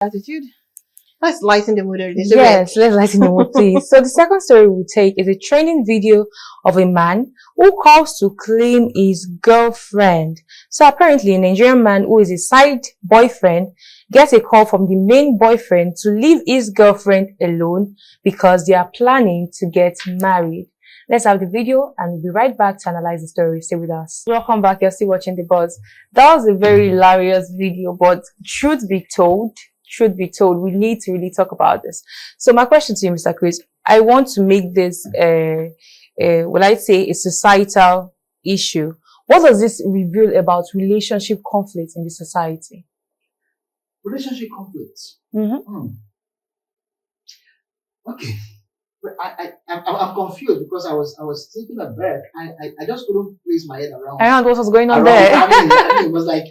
Attitude. Let's lighten the mood of this. Yes, let's lighten the mood, please. So the second story we'll take is a training video of a man who calls to claim his girlfriend. So apparently a Nigerian man who is a side boyfriend gets a call from the main boyfriend to leave his girlfriend alone because they are planning to get married. Let's have the video and we'll be right back to analyze the story. Stay with us. Welcome back. You're still watching The Buzz. That was a very hilarious video, but truth be told, we need to really talk about this. So my question to you, Mr. Chris, I want to make this, will I say, a societal issue. What does this reveal about relationship conflicts in the society? Relationship conflicts. Okay. But I'm confused because I was thinking back. I just couldn't place my head around. Around what was going on there. I mean, it was like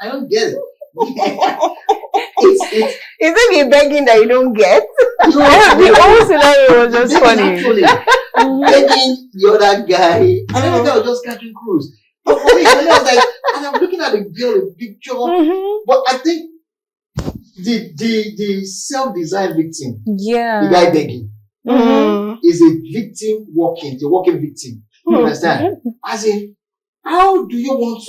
I don't get it. Is it you begging that you don't get? The whole scenario was just funny. Begging the other guy, and the other guy was just catching cruise. But for me, I was like, and I'm looking at the girl, the picture. But I think the self-designed victim, the guy begging, is a victim walking, the walking victim. You understand? As in, how do you want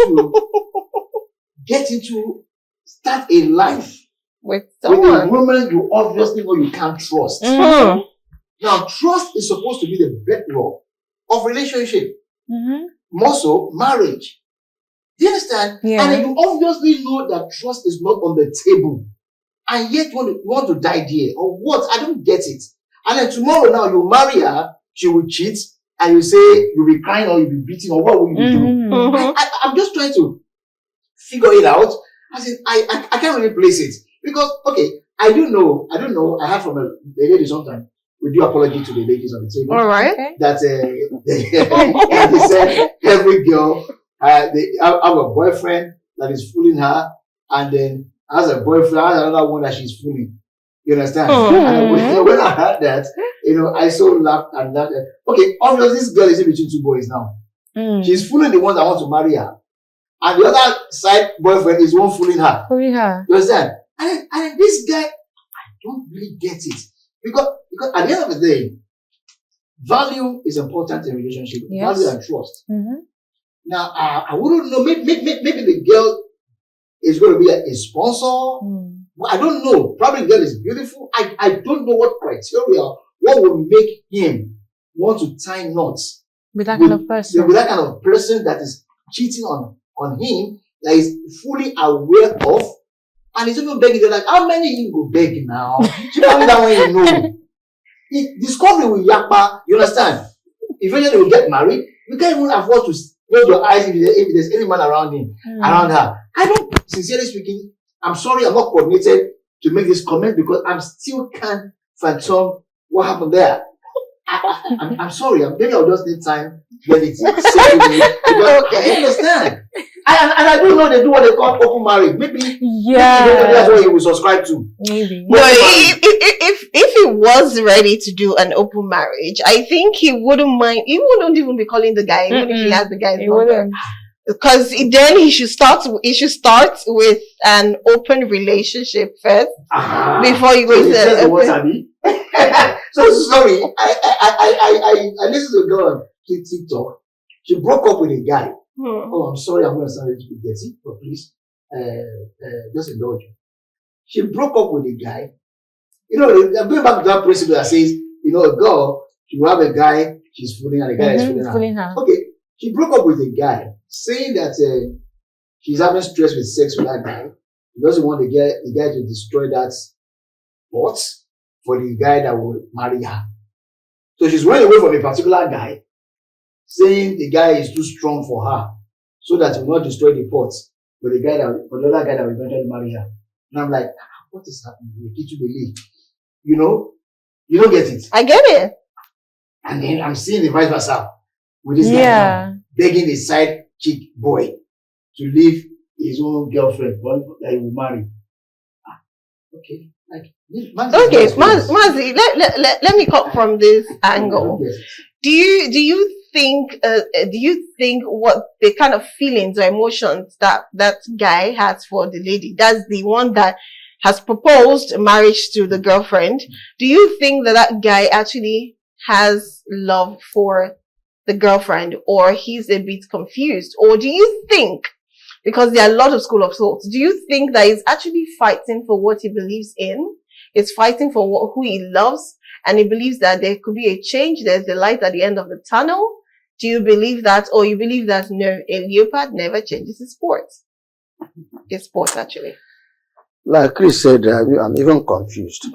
to start a life with a woman you obviously know you can't trust? Now, trust is supposed to be the bedrock of relationship. More so, marriage. Do you understand? Yeah. And you obviously know that trust is not on the table. And yet you want to die there. Or what? I don't get it. And then tomorrow now you marry her, she will cheat, and you say you'll be crying or you'll be beating, or what will you do? I'm just trying to figure it out. I said, I can't really place it. Because, okay, I don't know. I heard from a lady sometime. We do apology to the ladies on the table. All right. That they said every girl they have a boyfriend that is fooling her, and then has a boyfriend, has another one that she's fooling. You understand? And when I heard that, I so laughed and laughed. Okay, obviously this girl is in between two boys now. She's fooling the one that wants to marry her, and the other side boyfriend is one fooling her. You understand? And this guy, I don't really get it. Because at the end of the day, value is important in relationship. Yes. Value and trust. Now, I wouldn't know. Maybe the girl is going to be a sponsor. I don't know. Probably the girl is beautiful. I don't know what criteria, what will make him want to tie knots with that kind of person. With that kind of person that is cheating on him, that is fully aware of. And he's even begging. They're like, how many you go beg now? She tell me that one Discovery with yakpa, you understand? Eventually they will get married. You can't even afford to close your eyes if there's any man around him, around her. I don't, sincerely speaking, I'm sorry I'm not coordinated to make this comment because I still can't fathom what happened there. I'm sorry. Maybe I'll just need time to get it because I understand. And I don't know they do what they call open marriage. Maybe that's what he will subscribe to. Maybe. No, if he was ready to do an open marriage, I think he wouldn't mind. He wouldn't even be calling the guy, even if he has the guy's number. Because then he should start with an open relationship first before you go to So sorry, I listened to a girl on TikTok. She broke up with a guy. Oh, I'm sorry, I'm going to sound a little bit dirty, but please, just indulge me. She broke up with a guy. I'm going back to that principle that says, a girl, she will have a guy, she's fooling, and the guy is fooling her. Okay, she broke up with a guy, saying that she's having stress with sex with that guy. She doesn't want the guy to destroy that pot for the guy that will marry her. So she's running away from a particular guy, saying the guy is too strong for her, so that he will not destroy the pot for the other guy that will eventually marry her. And I'm like, what is happening here? You don't get it. I get it. And then I'm seeing the vice versa with this guy now, begging the side chick boy to leave his own girlfriend that he will marry. Okay. Mazi, let me come from this angle. Do you think what the kind of feelings or emotions that guy has for the lady, that's the one that has proposed marriage to the girlfriend, do you think that that guy actually has love for the girlfriend, or he's a bit confused? Or do you think, because there are a lot of school of thoughts, do you think that he's actually fighting for what he believes in? He's fighting for who he loves, and he believes that there could be a change, there's a light at the end of the tunnel? Do you believe that, or you believe that no, a leopard never changes his sports? His sports, actually. Like Chris said, I'm even confused.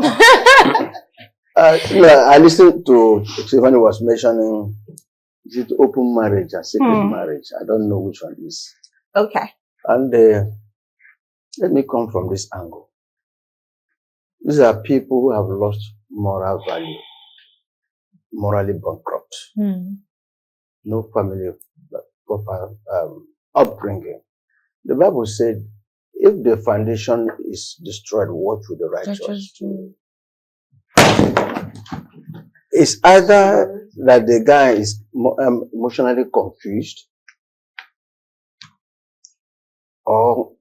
I listened to Stephanie was mentioning, is it open marriage and secret marriage? I don't know which one is. Okay. And let me come from this angle. These are people who have lost moral value, morally bankrupt, no family, proper upbringing. The Bible said, if the foundation is destroyed, what will the righteous do? It's either that the guy is emotionally confused or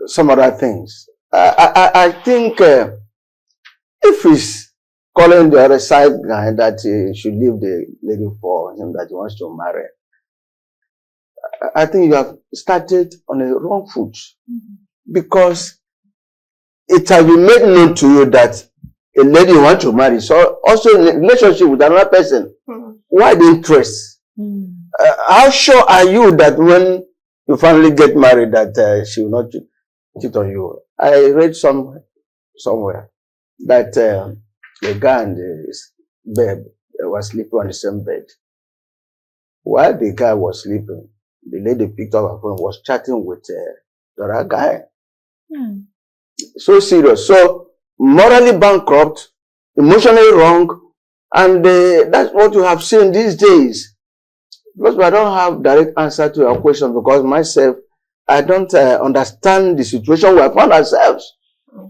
some other things. I think if he's calling the other side guy that he should leave the lady for him that he wants to marry, I think you have started on a wrong foot. Because it has been made known to you that a lady you want to marry, so also in a relationship with another person, why the interest? How sure are you that when you finally get married that she will not cheat on you? I read somewhere that the guy and his babe was sleeping on the same bed. While the guy was sleeping, the lady picked up her phone, was chatting with the other guy. So serious. So morally bankrupt, emotionally wrong, and that's what you have seen these days. Because I don't have direct answer to your question, because myself, I don't understand the situation we have found ourselves.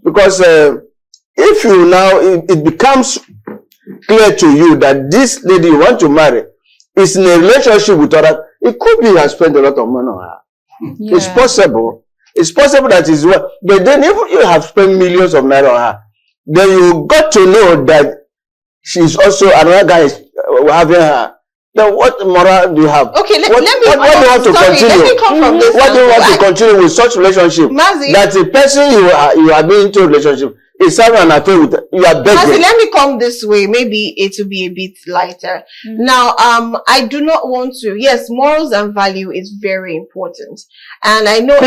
Because if you now, it becomes clear to you that this lady you want to marry is in a relationship with other, it could be you have spent a lot of money on her. Yeah. It's possible. It's possible that is well, but then if you have spent millions of naira on her, then you got to know that she's also another guy is having her. Then what moral do you have? Okay, let me. What do you want to continue? Let me come from this. What do you want to continue with such relationship? Mazi, that the person you are being into a relationship is having an affair with, you are begging. Mazi, let me come this way. Maybe it will be a bit lighter. Now, I do not want to. Yes, morals and value is very important, and I know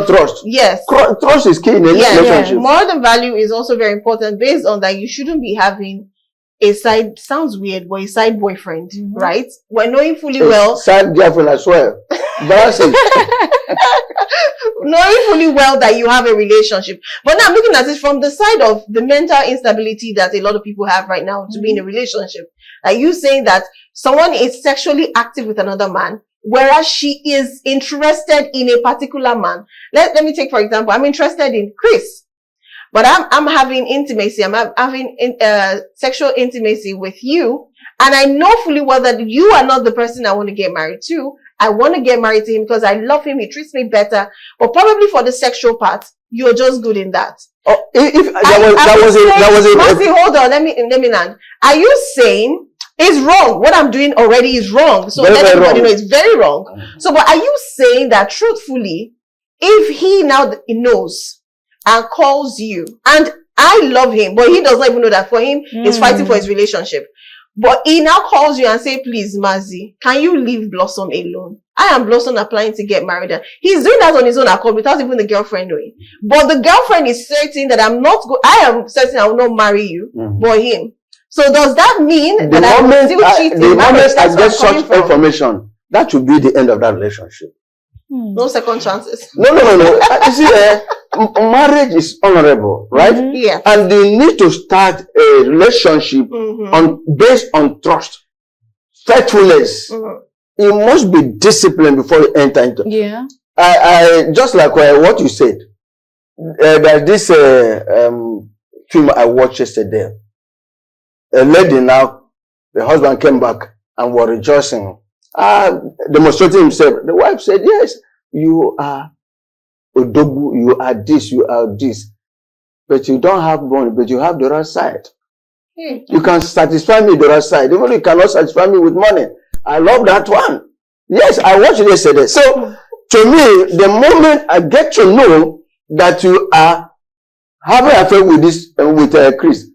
trust. Yes, trust is key in any relationship. Yeah. Moral and value is also very important. Based on that, you shouldn't be having a side, sounds weird, but a side boyfriend, right? We're knowing fully well. Side girlfriend as well. Knowing fully well that you have a relationship. But now I'm looking at it from the side of the mental instability that a lot of people have right now to be in a relationship. Are you saying that someone is sexually active with another man, whereas she is interested in a particular man? Let me take, for example, I'm interested in Chris. But I'm having intimacy. I'm having sexual intimacy with you, and I know fully well that you are not the person I want to get married to. I want to get married to him because I love him. He treats me better. But probably for the sexual part, you're just good in that. Oh, hold on. Let me land. Are you saying it's wrong? What I'm doing already is wrong. So let everybody know it's very wrong. So, but are you saying that truthfully, if he now knows and calls you, and I love him, but he does not even know that for him, he's fighting for his relationship. But he now calls you and say, please, Mazi, can you leave Blossom alone? I am Blossom applying to get married. He's doing that on his own accord without even the girlfriend knowing. But the girlfriend is certain that I am certain I will not marry you, but him. So does that mean that I will still cheat in marriage? The moment I get such information, that should be the end of that relationship. No second chances. No. You see, marriage is honorable, right? Yeah. And they need to start a relationship based on trust, faithfulness. You must be disciplined before you enter into. Yeah. I just like what you said. There's this film I watched yesterday. A lady now, the husband came back and was rejoicing, demonstrating himself. The wife said, "Yes, you are Odogu, you are this, you are this." but you don't have money, but you have the right side. Hmm. You can satisfy me the right side, even if you cannot satisfy me with money. I love that one. Yes, I watched it yesterday. So, to me, the moment I get to know that you are having an affair with this, with Chris,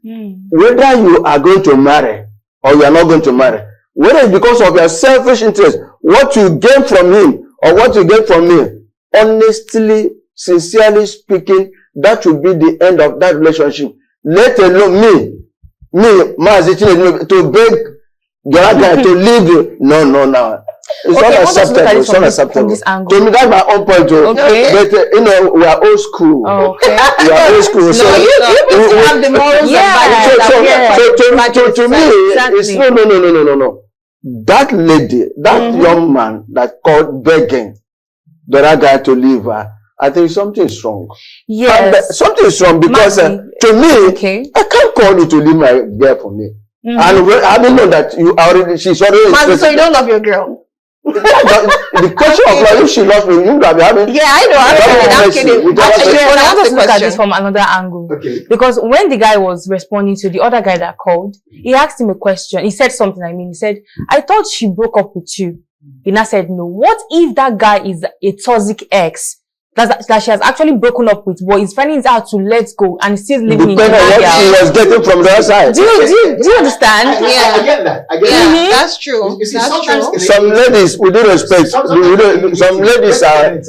whether you are going to marry or you are not going to marry, whether it's because of your selfish interest, what you gain from him or what you get from me, honestly, sincerely speaking, that will be the end of that relationship. Let alone me, to beg the other guy to leave you. No. It's unacceptable. It's unacceptable. To me, that's my own point. Okay. But you know, we are old school. Oh, okay. We are old school. So you have the morals to me, it's no. That lady, that young man that called begging the other guy to leave her, I think something is wrong. Yes. Something is wrong because to me, I can't call you to leave my girl for me. And I didn't know that she's already. So you don't love your girl? The question of like, if she loves me, you gotta be having. Yeah, I know. I'm kidding. I want to look at this from another angle. Okay. Because when the guy was responding to the other guy that called, he asked him a question. He said something. He said, "I thought she broke up with you." He now said, "No. What if that guy is a toxic ex that she has actually broken up with, but he's finding it out to let go and still living in the what she was getting from the other side." Do you understand? I get that. That's true. You see, That's sometimes true. Some ladies, with due respect, some ladies are.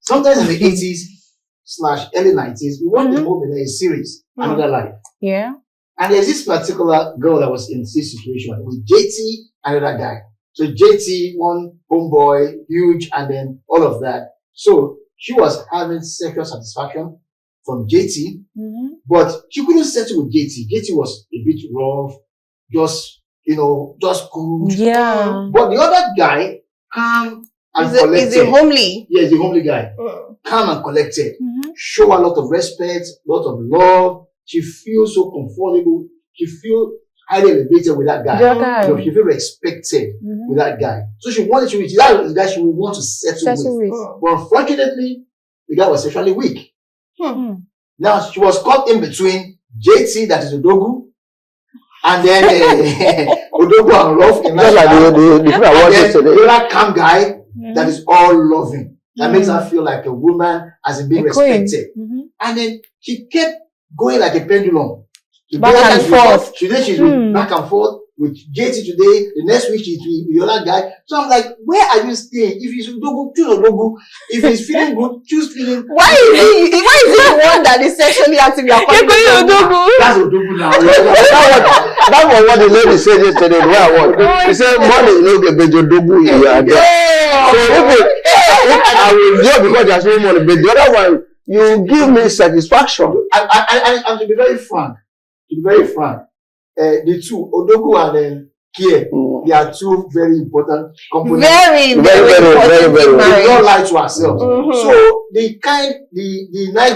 Sometimes in the 80s / early 90s, we watched a movie, a series, Another Life. Yeah. And there's this particular girl that was in this situation with JT and another guy. So JT, one homeboy, huge, and then all of that. So she was having sexual satisfaction from JT, but she couldn't settle with JT. JT was a bit rough, just cool. Yeah. But the other guy, calm and collected. Is a homely? Yeah, he's a homely guy. Calm and collected. Show a lot of respect, a lot of love. She feels so comfortable. She feels highly elevated with that guy. She feels respected with that guy. So she wanted to reach that guy she would want to settle with. But unfortunately, the guy was sexually weak. Now she was caught in between JT, that is Odogu, and then Odogu and Rough. Just like the other calm guy that is all loving. That makes her feel like a woman as being respected. And then she kept going like a pendulum. Back and forth. Today she's back and forth with JT today. The next week she's with the other guy. So I'm like, where are you staying? If he's Odogu, choose Odogu. If he's feeling good, choose feeling. Why is he the one that is sexually active? You're calling Odogu. That's Odogu now. That was what the lady said yesterday. She said, "Money, but Odogu, you are there." So I will do because there's no money, but the other one, you give me satisfaction. And to be very frank, the two, Odogu and then Kie, they are two very important components. Very important. We don't lie to ourselves. So the nice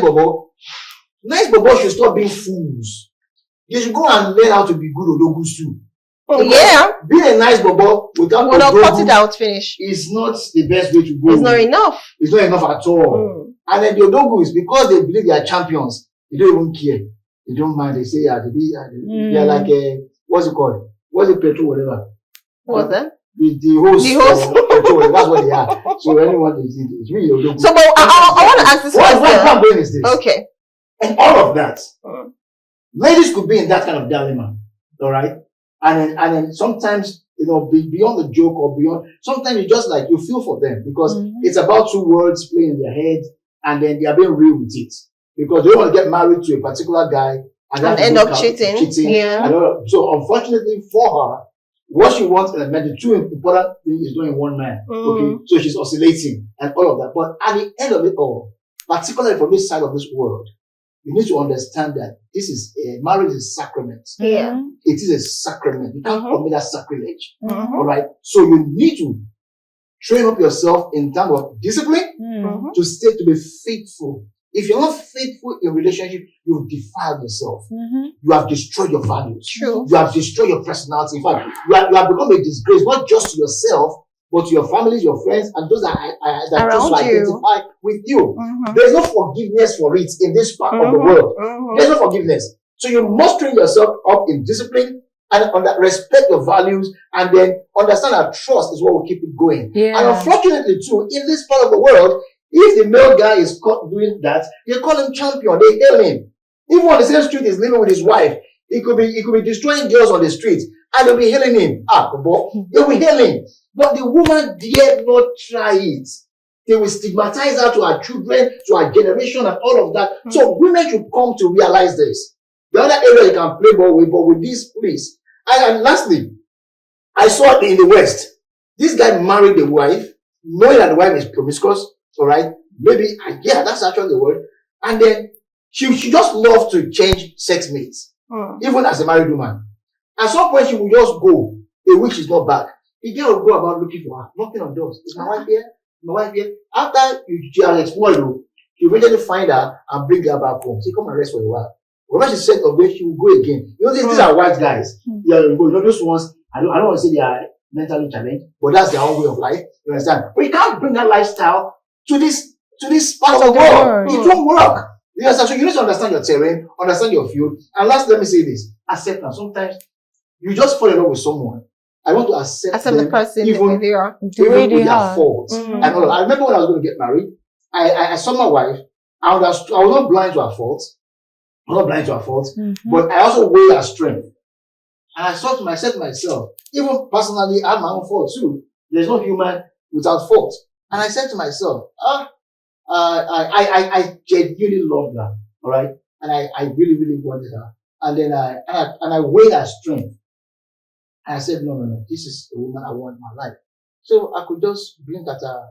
bobo should stop being fools. They should go and learn how to be good Odogus too. Being a nice bobo without Odogu, cut it out, finish. Is not the best way to go. It's not enough. It's not enough at all. And then the Odogu is because they believe they are champions. They don't even care. They don't mind. They say, they are like what's it called? What's it, petrol, whatever? What's that? The host. The host. Petrol, that's what they are. So anyone is really Odogu. So, but I want to ask this question. What I'm doing is this. Okay. And all of that, ladies could be in that kind of dilemma. All right. And then sometimes, beyond the joke or beyond, sometimes you just you feel for them because it's about two words playing in their head and then they are being real with it. Because they don't want to get married to a particular guy and end up cheating. Yeah. So unfortunately for her, what she wants, the two important things is doing one man. Okay. So she's oscillating and all of that. But at the end of it all, particularly from this side of this world, you need to understand that this is marriage is a sacrament. Yeah. It is a sacrament. You can't commit that sacrilege. All right. So you need to train up yourself in terms of discipline to be faithful. If you're not faithful in relationship, you've defiled yourself. You have destroyed your values. True. You have destroyed your personality. In fact, you have become a disgrace, not just to yourself, but to your families, your friends, and those that around just you identify with you. There's no forgiveness for it in this part of the world. There's no forgiveness. So you must train yourself up in discipline and respect your values, and then understand that trust is what will keep it going. Yeah. And unfortunately too, in this part of the world, if the male guy is caught doing that, they call him champion, they hail him. Even on the same street he's living with his wife, he could be destroying girls on the street, and they'll be hailing him. They'll be hailing. But the woman dare not try it. They will stigmatize her to her children, to her generation, and all of that. So women should come to realize this. The other area you can play ball with, but with this, please. And lastly, I saw it in the West. This guy married the wife, knowing that the wife is promiscuous, all right? Maybe, yeah, that's actually the word. And then she just loves to change sex mates, even as a married woman. At some point, she will just go a week she's not back. The girl will go about looking for her, knocking on doors. Is my wife here? My wife here? After you are explored, you eventually find her and bring her back home. Say, come and rest for a while. When she's set of way, she will go again. You know, these are white guys. Yeah, you know, those ones, I don't want to say they are mentally challenged, but that's their own way of life. You understand? But you can't bring that lifestyle to this part of the world. It won't work. You understand? So you need to understand your terrain, understand your field. And last, let me say this. Acceptance. Sometimes you just fall in love with someone. I want to accept them, the person even with their faults. And all of that. I remember when I was going to get married, I saw my wife. I was not blind to her faults. But I also weigh her strength. And I said to myself, even personally, I have my own fault too. There's no human without fault. And I said to myself, I genuinely loved her, all right? And I really, really wanted her. And then I weighed her strength. And I said, no, this is the woman I want in my life. So I could just blink at her,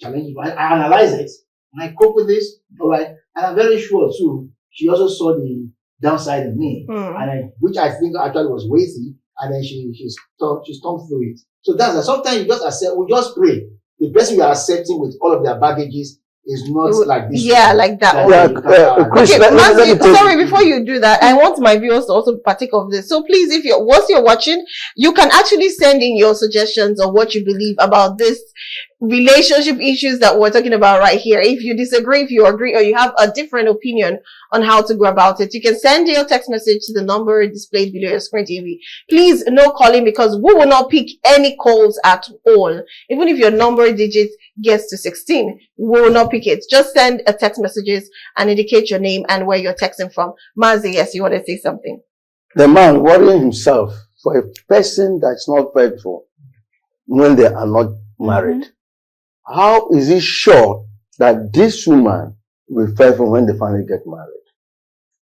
challenge her. I analyze it, and I cope with this, all right? And I'm very sure too, she also saw the downside in me, which I think actually was weighty, and then she stormed through it. So that's sometimes you just accept. We just pray. The person you are accepting with all of their baggages is not like this. Yeah, like that. Sorry, before you do that, I want my viewers to also partake of this. So please, once you're watching, you can actually send in your suggestions of what you believe about this relationship issues that we're talking about right here. If you disagree, if you agree, or you have a different opinion on how to go about it, you can send your text message to the number displayed below your screen TV. Please, no calling, because we will not pick any calls at all. Even if your number digit gets to 16, we will not pick it. Just send a text messages and indicate your name and where you're texting from. Mazi, yes, you want to say something? The man worrying himself for a person that's not faithful when they are not married. How is he sure that this woman will be faithful when they finally get married?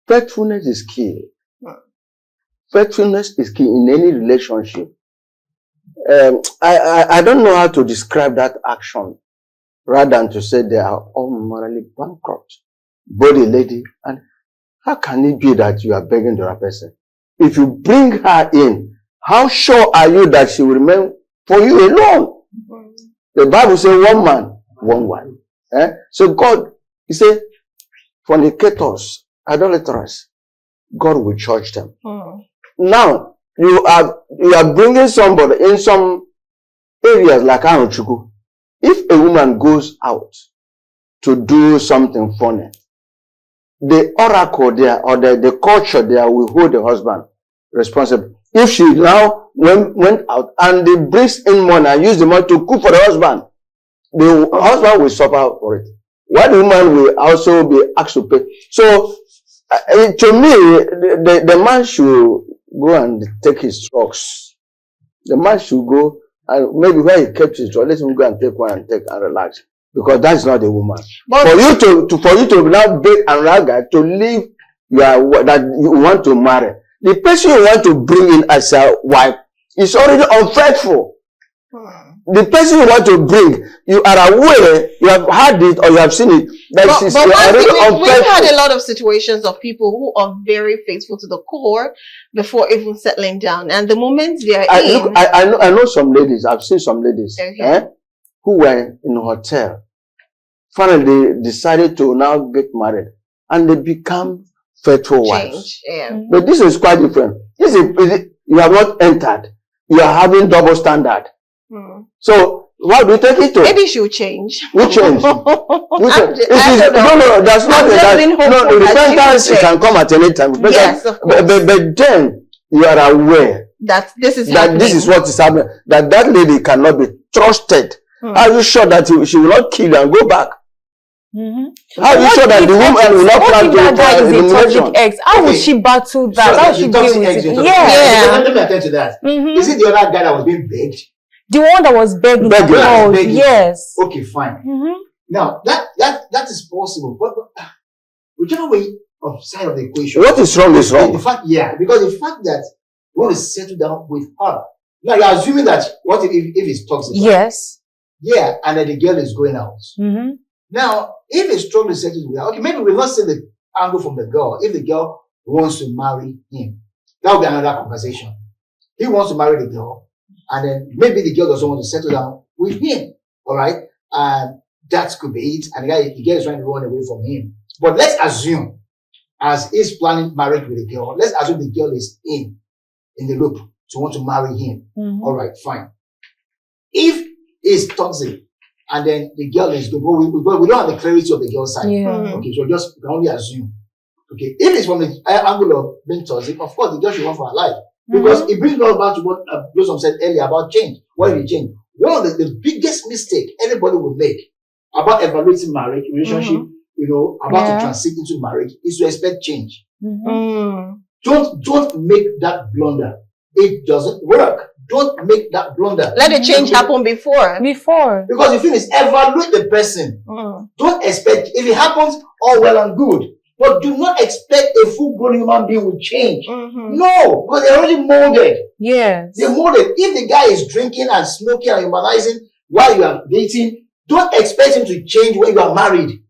Faithfulness is key. Faithfulness is key in any relationship. I don't know how to describe that action rather than to say they are all morally bankrupt. Body lady, and how can it be that you are begging the right person? If you bring her in, how sure are you that she will remain for you alone? The Bible says one man, one wife. So God, he said, fornicators, idolaters, God will judge them. Now, you are bringing somebody in some areas like Anochuku. If a woman goes out to do something funny, the oracle there or the culture there will hold the husband responsible. If she now went out and they brings in money and use the money to cook for the husband will suffer for it. While the woman will also be asked to pay. So, to me, the man should go and take his drugs. The man should go and maybe where he kept his drugs, let him go and take one and relax. Because that's not a woman. But for you to now beg and rag to leave that you want to marry, the person you want to bring in as a wife is already unfaithful. The person you want to bring, you are aware, you have heard it or you have seen it, that she's already unfaithful. We've had a lot of situations of people who are very faithful to the core before even settling down. And the moment they are I know some ladies, I've seen some ladies who were in a hotel. Finally, they decided to now get married. And they become faithful wives. But this is quite different. You have not entered. You are having double standard. So Why do you take it to? Maybe she'll change. Which change? Which change? No, that's not the repentance can come at any time. Yes, of course. But then you are aware that this is what is happening. That lady cannot be trusted. Are you sure that she will not kill you and go back? How are you sure that the woman will not plan to toxic ex? How would she battle that? How would she deal with it? Yeah. Let me attend to that. Is it the other guy that was being begged? The one that was begging. Yes. Okay, fine. Now that is possible, but whichever way of side of the equation. What is wrong is wrong. The fact, because the fact that you want to settle down with her. Now you're assuming that what if it's toxic? Yes. Yeah, and then the girl is going out. Now, if it's strongly settled with her, okay, maybe we'll not see the angle from the girl. If the girl wants to marry him, that will be another conversation. He wants to marry the girl, and then maybe the girl doesn't want to settle down with him. All right, and that could be it. And the girl is trying to run away from him. But let's assume, as he's planning marriage with the girl, let's assume the girl is in the loop to want to marry him. All right, fine. If it's toxic, and then the girl is good, but we don't have the clarity of the girl's side. Okay, so we can only assume. Okay, if it's from the angle of being toxic, of course the girl should run for her life. Because it brings us back to what Blossom said earlier about change. What if you change? One of the biggest mistake anybody will make about evaluating marriage, relationship, about to transit into marriage, is to expect change. Don't make that blunder. It doesn't work. Don't make that blunder. Let the change happen before. Because the thing is, evaluate the person. Don't expect, if it happens, all well and good. But do not expect a full-grown human being will change. No, because they're already molded. Yes. They're molded. If the guy is drinking and smoking and humanizing while you are dating, don't expect him to change when you are married.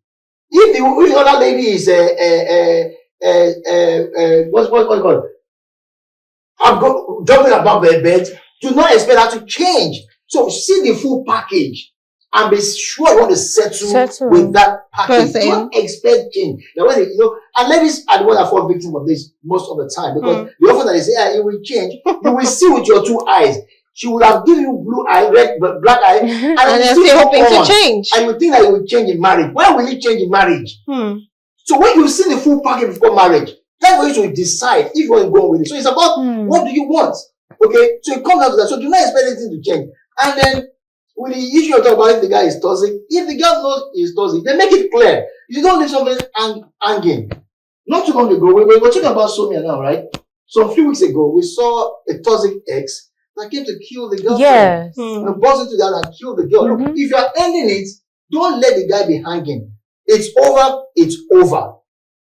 If the other lady is what's it called? Jumping above the bed, do not expect her to change. So see the full package and be sure you want to settle with that package. Don't expect change. Now, and ladies are the ones that fall victim of this most of the time, because the often that they say, it will change, you will see with your two eyes. She will have given you blue eye, black eye, and you're still hoping to change. And you think that it will change in marriage. When will it change in marriage? So when you see the full package before marriage, that's where you should decide if you want to go with it. So it's about what do you want? Okay, so it comes down to that. So do not expect anything to change. And then with the issue of talking about if the guy is toxic, if the girl knows he's toxic, then make it clear. You don't leave something hanging. Not too long ago, we were talking about Sonia now, right? So a few weeks ago, we saw a toxic ex that came to kill the girl. Yes. And bust into that and kill the girl. Look, if you are ending it, don't let the guy be hanging. It's over. It's over.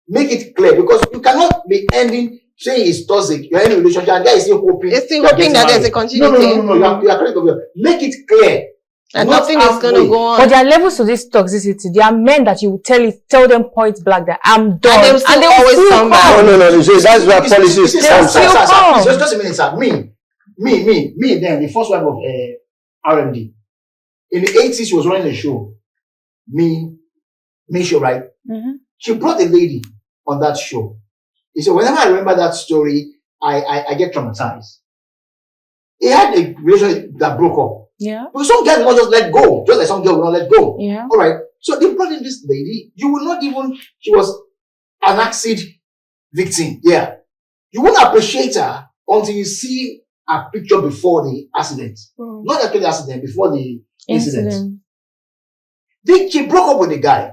Make it clear, because you cannot be ending saying it's toxic. You're in a relationship and guy is still hoping. It's still hoping that there's a continuity. No. You are correct. Make it clear. And nothing is going to go on. But there are levels to this toxicity. There are men that you will tell them point blank that I'm done. And they will always come back. No. That's where policies come. Just a minute, sir. Me, then, the first wife of RMD. In the 80s, she was running a show. Me show, right? She brought a lady on that show. He said, whenever I remember that story, I get traumatized. He had a relationship that broke up. Yeah. But some guys will not just let go, just like some girls will not let go. Yeah. All right. So they brought in this lady. You will not even, she was an accident victim. Yeah. You won't appreciate her until you see a picture before the accident. Not after the accident, before the incident. She broke up with the guy.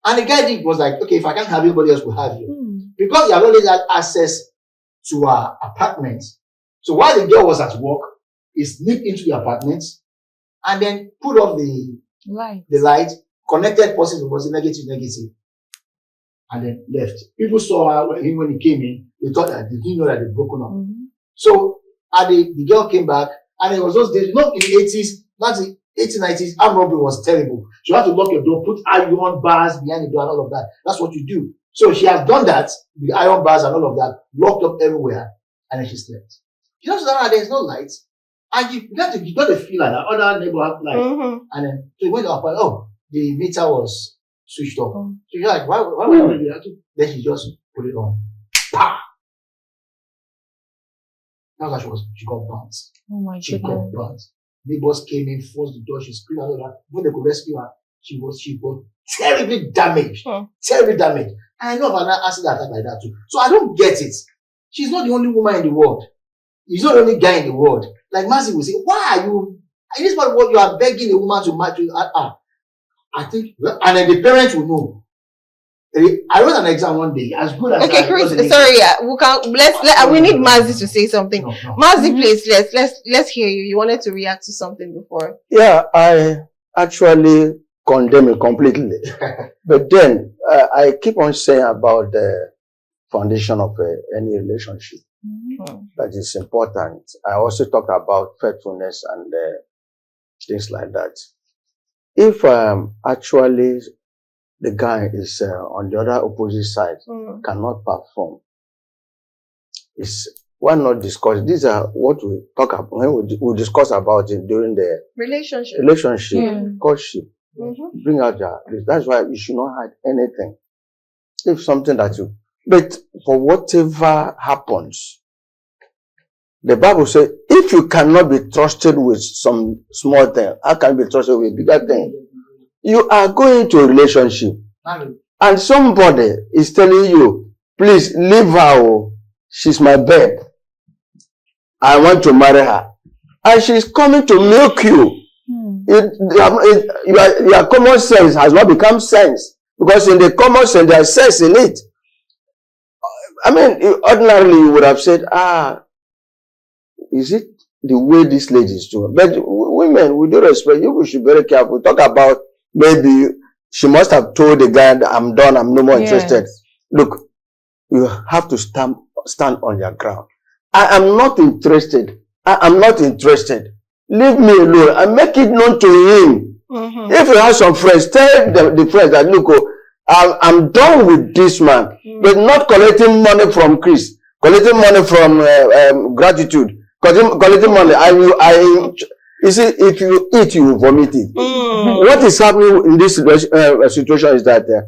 And the guy was like, okay, if I can't have you, anybody else will have you. Because he had already had access to her apartment. So while the girl was at work, he sneaked into the apartment and then put off the light, connected positive, was negative, and then left. People saw her when he came in, they thought that they didn't know that they'd broken up. So the girl came back, and it was those days, not in the 80s, not the 1890s, armed robbery was terrible. So you have to lock your door, put iron bars behind the door and all of that. That's what you do. So she has done that, the iron bars and all of that, locked up everywhere, and then she slept. You know, so that there's no lights. And you got to feel like that other neighbor have light. And then so you went up and the meter was switched off. So you're like, why would I do that? Then she just put it on. Pow! That's how she got burnt. Oh my goodness. She got burnt. Neighbors came in, forced the door, she screamed out that when they could rescue her, she was terribly damaged. Terribly damaged. And I know of an accident like that too. So I don't get it. She's not the only woman in the world. He's not the only guy in the world. Like Mazi will say, why are you, in this part of the world, you are begging a woman to marry you? I think, and then the parents will know. I wrote an exam one day, as good as okay, Chris, sorry, we need Mazi to say something. No. Mazi, please, let's hear you. You wanted to react to something before. Yeah, I actually condemn it completely. But then, I keep on saying about the foundation of any relationship. That is important. I also talk about faithfulness and things like that. If actually the guy is on the other opposite side, cannot perform, why not discuss? These are what we talk about when we discuss about it during the relationship, courtship. Bring out that's why you should not hide anything. If something that you, but for whatever happens, the Bible says, if you cannot be trusted with some small thing, how can you be trusted with bigger thing? You are going to a relationship and somebody is telling you, please leave her. She's my babe. I want to marry her. And she's coming to milk you. Your common sense has not become sense. Because in the common sense, there's sense in it. I mean, ordinarily you would have said, is it the way this lady is doing? But women, with due respect, you should be very careful. Talk about maybe she must have told the guy that I'm done, I'm no more interested. Look, you have to stand on your ground. I am not interested. I am not interested. Leave me alone and make it known to him. If you have some friends, tell the friends that, look, I'm done with this man, but not collecting money from Chris, collecting money from gratitude, collecting money. You see, if you eat, you vomit it. What is happening in this situation is that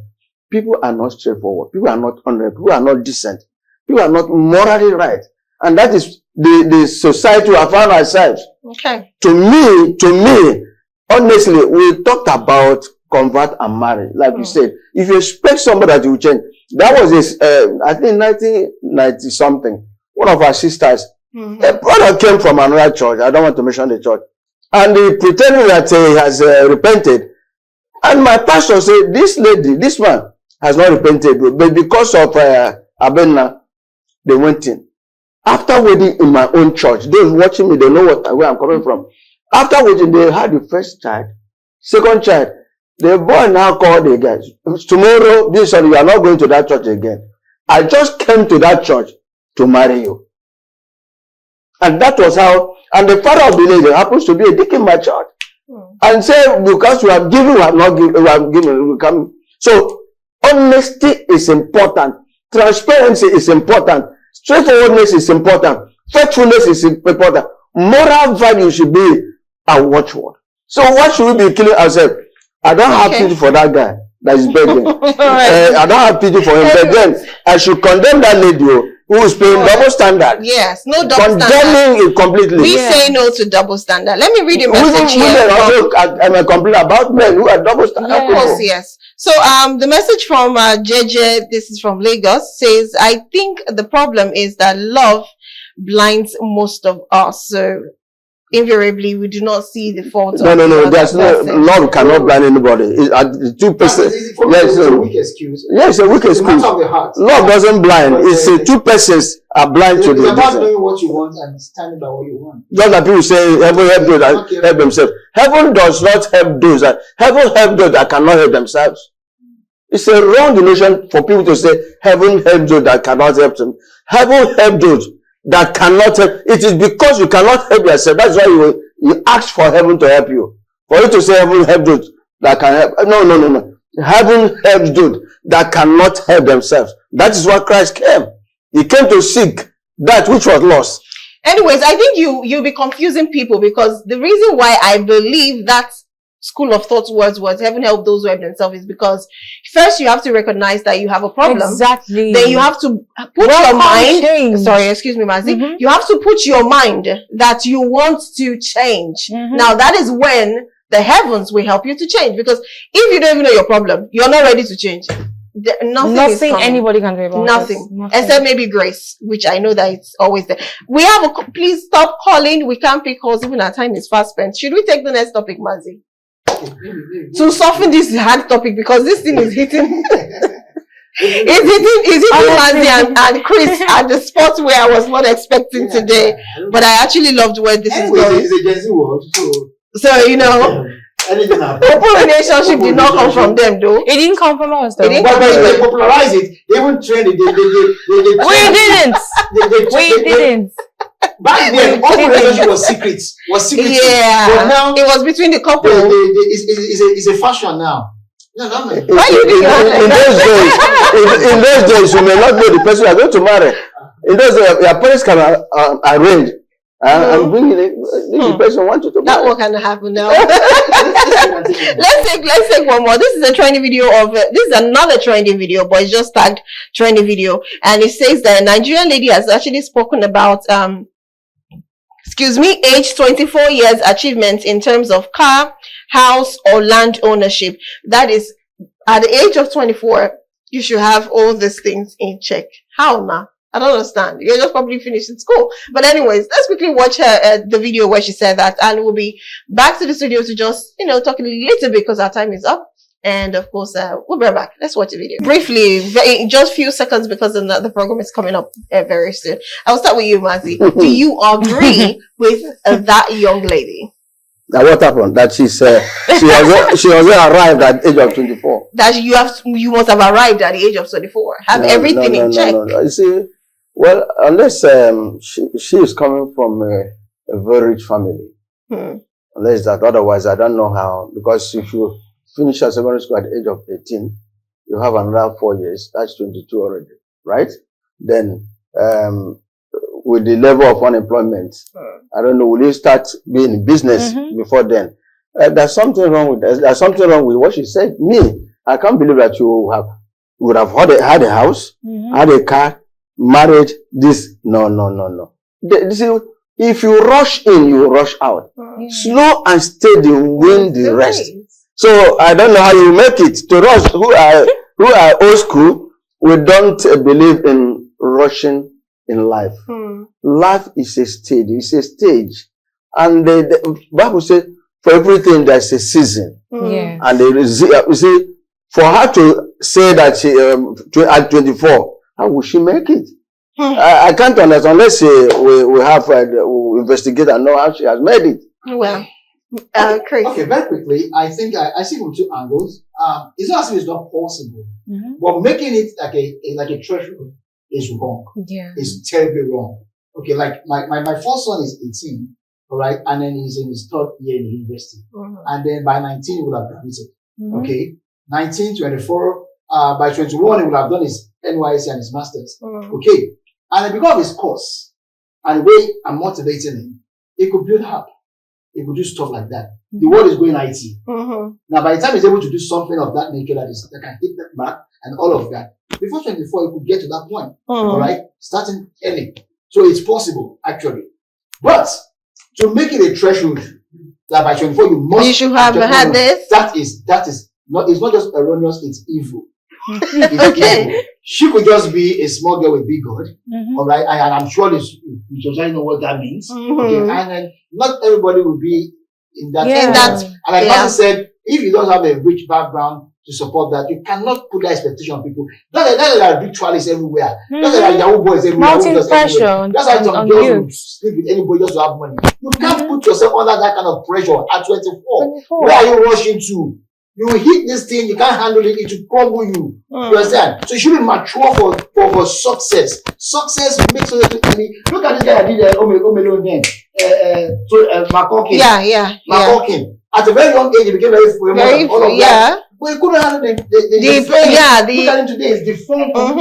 people are not straightforward. People are not honorable. People are not decent. People are not morally right. And that is the society we have found ourselves. Okay. To me, honestly, we talked about convert and marry. Like you said, if you expect somebody that will change, that was this, I think 1990 something. One of our sisters, a brother came from another church. I don't want to mention the church. And he pretended that he has repented. And my pastor said, this lady, this man has not repented. But because of Abena, they went in. After wedding in my own church, those watching me, they know where I'm coming from. After wedding, they had the first child, second child. The boy now called the guys. Tomorrow, you are not going to that church again. I just came to that church to marry you. And that was how, and the father of the lady happens to be a deacon in my church. And say, because we have given, we have not given, we have given, we come. So, honesty is important. Transparency is important. Straightforwardness is important. Faithfulness is important. Moral value should be a watchword. So what should we be killing ourselves? I don't have pity for that guy that is begging. I don't have pity for him. But then I should condemn that lady who is paying double standard. Yes, no double standard. Condemning it completely. We say no to double standard. Let me read a message here. Women also I'm complaining about men who are double standard. Of course, yes. So the message from JJ, this is from Lagos, says, I think the problem is that love blinds most of us. So invariably, we do not see the fault. No. There's no love cannot blind anybody. It's 2%. Yes, a weak excuse. Yes, a weak excuse. Love doesn't blind. It's 2 persons are blind to the. It's about knowing what you want and standing by what you want. Just like people say, heaven help those that help themselves. Heaven does not help those that heaven help those that cannot help themselves. It's a wrong notion for people to say heaven help those that cannot help them. Heaven help those that cannot help. It is because you cannot help yourself. That's why you ask for heaven to help you. For you to say heaven help those that can help. No. Heaven helps those that cannot help themselves. That is why Christ came. He came to seek that which was lost. Anyways, I think you'll be confusing people, because the reason why I believe that school of thought was heaven help those who help themselves is because first you have to recognize that you have a problem. Exactly. Then you have to put your mind. Sorry, excuse me, Mazi. You have to put your mind that you want to change. Now that is when the heavens will help you to change. Because if you don't even know your problem, you're not ready to change. Nothing anybody can do about nothing except maybe grace, which I know that it's always there. We have please stop calling. We can't pick calls. Even our time is fast spent. Should we take the next topic, Mazi? To soften this hard topic because this thing is hitting. It's hitting Mazi and Chris at the spot where I was not expecting today. But I actually loved where this is going. It's a Gen Z world, so you know. Anything happens. Open relationship did not come from them, though. It didn't come from us, though. But they popularize it. They even train it. We didn't. Back then, open relationship was secret. Yeah. But now it was between the couple. It's a fashion now. No, in those days, you may not know the person you are going to marry. In those days, your parents can arrange. I'm bringing the person wanted to. That what can happen now. let's take one more. This is a trending video of this is another trending video, but it's just tagged trending video, and it says that a Nigerian lady has actually spoken about age 24 years achievements in terms of car, house, or land ownership. That is, at the age of 24, you should have all these things in check. How now? I don't understand. You're just probably finished in school. But anyways, let's quickly watch the video where she said that, and we'll be back to the studio to just, talk a little bit because our time is up. And of course, we'll be right back. Let's watch the video. Briefly, just few seconds because the program is coming up very soon. I'll start with you, Mazi. Do you agree with that young lady? Now what happened? That she hasn't arrived at the age of 24. That you must have arrived at the age of 24. Have everything in check. No. You see, well, unless she is coming from a very rich family. Unless that, otherwise I don't know how. Because if you finish your secondary school at the age of 18, you have another 4 years. That's 22 already, right? Then with the level of unemployment, I don't know, will you start being in business before then? There's something wrong with that. There's something wrong with what she said. Me, I can't believe that you would have had a house, had a car, married, this. No. If you rush in, you rush out. Slow and steady win the rest. So I don't know how you make it. To us who are old school, we don't believe in rushing in life. Life is a stage. It's a stage. And the Bible says, for everything there's a season. And you see, for her to say that she at 24, how will she make it? I can't understand unless we have we investigate and know how she has made it. Well, Chris. Okay, very quickly, I think I see from two angles. It's not as if it's not possible, but making it like a threshold is wrong. It's terribly wrong. Okay, like my first son is 18, all right, and then he's in his third year in university, and then by 19 he will have graduated. Okay, 19, 24, by 21 he will have done his NYSC and his masters. Okay, and then because of his course and the way I'm motivating him, he could build up. He could do stuff like that. The world is going IT. Now, by the time he's able to do something of that nature that can hit that mark and all of that, before 24, he could get to that point. All right, starting early. So it's possible, actually. But to make it a threshold that by 24 you should have had this. That is not. It's not just erroneous. It's evil. It's evil. She could just be a small girl with big God, all right? And I'm sure you just know what that means. Okay, and then not everybody will be in that. And like Pastor said, if you don't have a rich background to support that, you cannot put that expectation on people. That's why there are ritualists everywhere. That's why Yahoo boys everywhere. Mounting pressure. That's why some girls will sleep with anybody just to have money. You can't put yourself under that kind of pressure at 24. Where are you rushing to? You hit this thing, you can't handle it, it will crumble you. You understand? So you should be mature for success. Success makes you look at this guy that did Omelon then. McCorkin. McCorkin. At a very young age, he became very that. But he couldn't handle the look at him today, it's defunct, and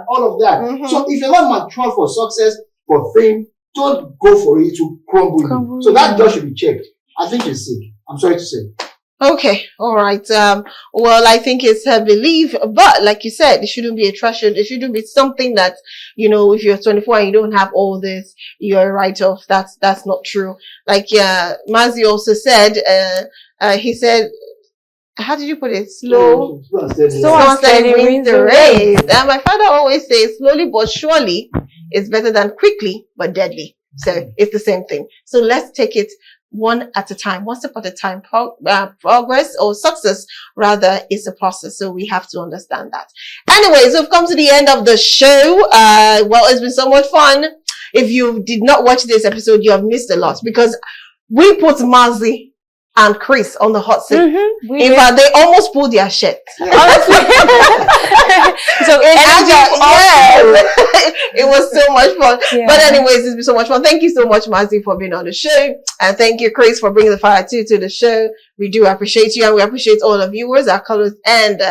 all of that. So if you're not mature for success, for fame, don't go for it to crumble you. So that door should be checked. I think you're sick. I'm sorry to say. Okay, all right. Well, I think it's her belief, but like you said, it shouldn't be a threshold. It shouldn't be something that, if you're 24 and you don't have all this, you're a write-off. That's not true. Like, Mazi also said, he said, how did you put it? Slow and steady wins the race. And my father always says, slowly but surely is better than quickly but deadly. So it's the same thing. So let's take it one at a time, one step at a time. Progress or success rather is a process. So we have to understand that. Anyways, we've come to the end of the show. Well, it's been so much fun. If you did not watch this episode, you have missed a lot because we put Mazi and Chris on the hot seat. In fact, they almost pulled their shit. Honestly. So it was so much fun. Yeah. But anyways, it's been so much fun. Thank you so much, Mazi, for being on the show. And thank you, Chris, for bringing the fire to the show. We do appreciate you, and we appreciate all the viewers, our callers, and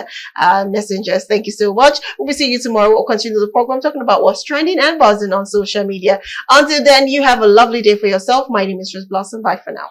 messengers. Thank you so much. We'll be seeing you tomorrow. We'll continue the program talking about what's trending and buzzing on social media. Until then, you have a lovely day for yourself. My name is Rose Blossom. Bye for now.